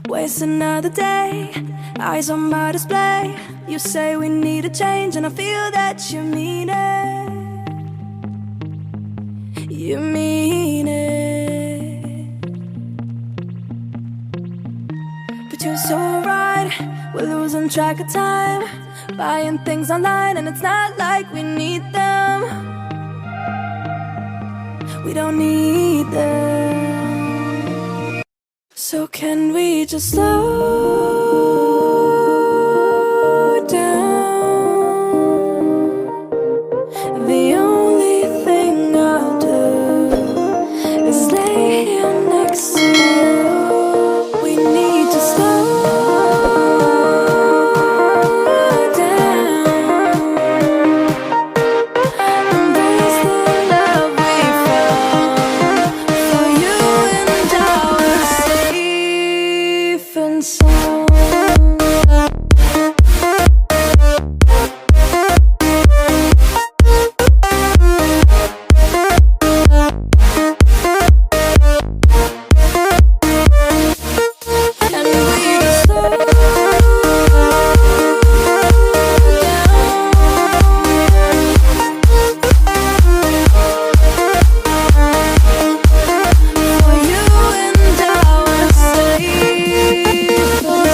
Waste another day, eyes on my display. You say we need a change, and I feel that you mean it. You mean it. But you're so right, we're losing track of time, buying things online, and it's not like we need them. We don't need them. So can we just slow down? The only thing I'll do is lay here next to you. We need to slow down. Embrace the love we found. For you and I were safe and sound. And we just slow down. For you and I were safe and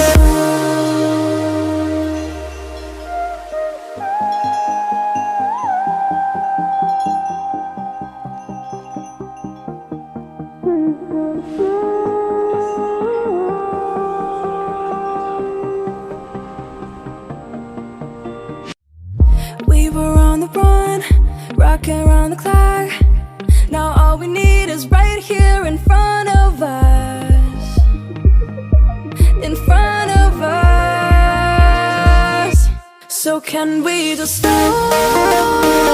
We were on the run, rocking around the clock. Now all we need is right here in front of us. In front of us. So can we just slow